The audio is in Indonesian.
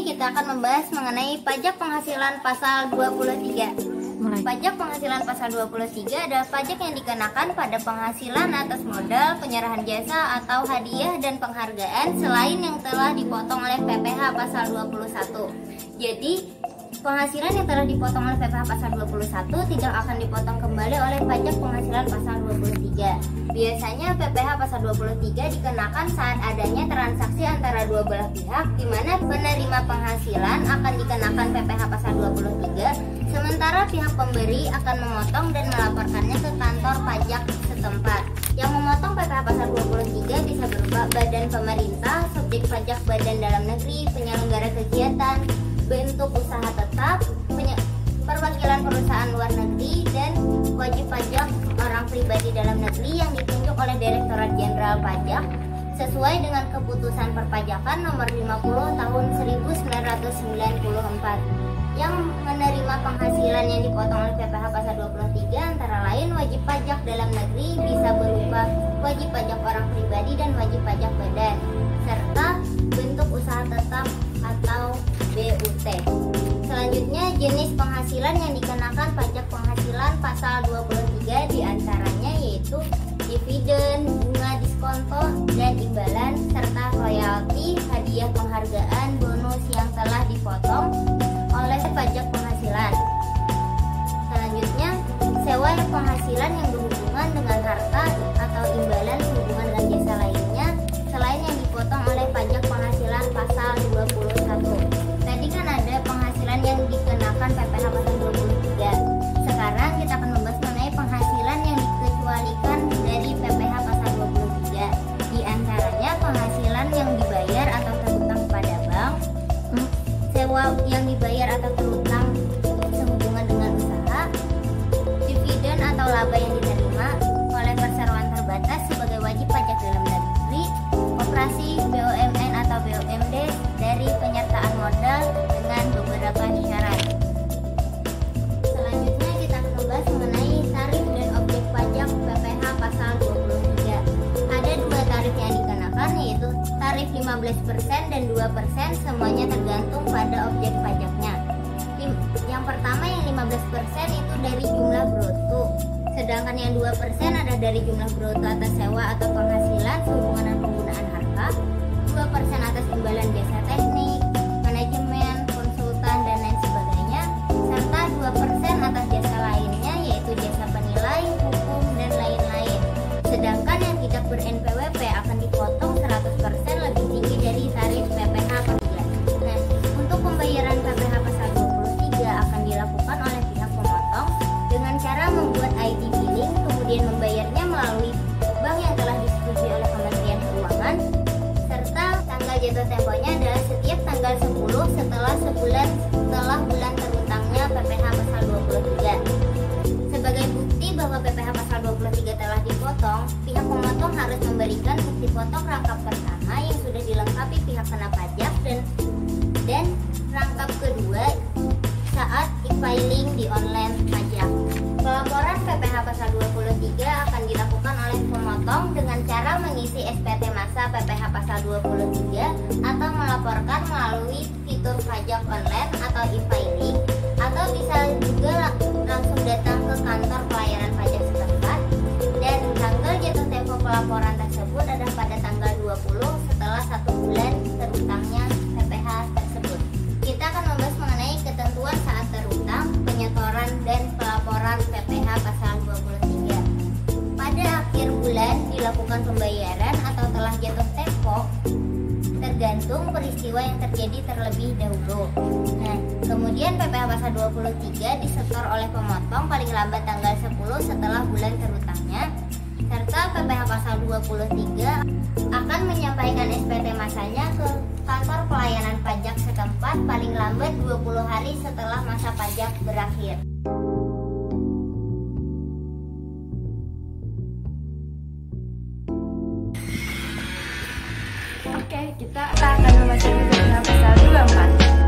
kita akan membahas mengenai pajak penghasilan pasal 23. Pajak penghasilan pasal 23 adalah pajak yang dikenakan pada penghasilan atas modal, penyerahan jasa atau hadiah dan penghargaan selain yang telah dipotong oleh PPh pasal 21. Jadi, penghasilan yang telah dipotong oleh PPh pasal 21 tidak akan dipotong kembali oleh pajak penghasilan pasal 23. Biasanya PPh pasal 23 dikenakan saat adanya transaksi antara dua belah pihak, di mana penerima penghasilan akan dikenakan PPh pasal 23, sementara pihak pemberi akan memotong dan melaporkannya ke kantor pajak setempat. Yang memotong PPh pasal 23 bisa berupa badan pemerintah, subjek pajak badan dalam negeri, penyelenggara kegiatan, bentuk usaha tetap, perwakilan perusahaan luar negeri, dan wajib pajak orang pribadi dalam negeri yang ditunjuk oleh Direktorat Jenderal Pajak sesuai dengan keputusan perpajakan nomor 50 tahun 1994. Yang menerima penghasilan yang dipotong oleh PPh pasal 23 antara lain wajib pajak dalam negeri bisa berupa wajib pajak orang pribadi dan wajib pajak badan, serta bentuk usaha tetap atau BUT. Selanjutnya, jenis penghasilan yang dikenakan pajak penghasilan pasal 23 diantaranya yaitu dividen, bunga diskonto, dan imbalan, serta royalti, hadiah penghargaan, bonus yang telah dipotong oleh pajak penghasilan. Selanjutnya, sewa penghasilan yang berhubungan dengan harta atau imbalan berhubungan dengan jasa lainnya selain yang dipotong oleh pajak penghasilan pasal 21. Tadi kan ada penghasilan yang dikenakan PPh pasal 23. Sekarang kita akan membahas mengenai penghasilan yang dikecualikan dari PPh pasal 23. Di antaranya penghasilan yang dibayar atau terhutang kepada bank, sewa yang dibayar atau terhutang sehubungan dengan usaha, dividen atau laba yang diterima oleh perseroan terbatas sebagai wajib pajak dalam negeri, operasi BUMN atau BUMD dari penyertaan modal dengan beberapa syarat. Selanjutnya kita akan membahas mengenai tarif dan objek pajak PPh pasal 23. Ada dua tarif yang dikenakan, yaitu tarif 15% dan 2%, semuanya tergantung pada objek pajaknya. Yang pertama yang 15% itu dari jumlah bruto, sedangkan yang 2% ada dari jumlah bruto atas sewa atau penghasilan sehubungan dengan penggunaan harta, 2% atas imbalan jasa teknik, manajemen, konsultan, dan lain sebagainya, serta 2% atas jasa lainnya yaitu jasa penilai, hukum, dan lain-lain. Sedangkan yang tidak ber-NPWP akan dipotong 100% lebih tinggi dari tarif PPh pasal 3. Nah, untuk pembayaran PPh pasal 23 akan dilakukan oleh pihak pemotong dengan cara membuat ID billing, kemudian membayarnya melalui bank yang telah disetujui oleh Kementerian Keuangan, serta tanggal jatuh temponya adalah setiap tanggal 10 setelah sebulan setelah bulan terhutangnya PPh pasal 23. Sebagai bukti bahwa PPh pasal 23 telah dipotong, pihak pemotong harus memberikan bukti potong rangkap pertama yang sudah dilengkapi pihak kena pajak dan rangkap kedua saat e-filing di online pajak. Pelaporan PPh pasal 23 akan dilakukan oleh pemotong dengan cara mengisi SPT masa PPh pasal 23 atau melaporkan melalui fitur pajak online atau e-filing, atau bisa juga langsung datang ke kantor pelayanan pajak setempat, dan tanggal jatuh tempo pelaporan tersebut adalah pada tanggal 20 setelah 1 bulan terhutangnya PPh tersebut. Kita akan membahas mengenai ketentuan saat terhutang, penyetoran, dan pelaporan PPh pasal 23. Pada akhir bulan dilakukan pembayaran atau telah jatuh tempo tergantung peristiwa yang terjadi terlebih dahulu. Nah, kemudian PPh pasal 23 disetor oleh pemotong paling lambat tanggal 10 setelah bulan terhutangnya, serta PPh pasal 23 akan menyampaikan SPT masanya ke kantor pelayanan pajak setempat paling lambat 20 hari setelah masa pajak berakhir. Oke, kita akan memasuki PPh pasal 24.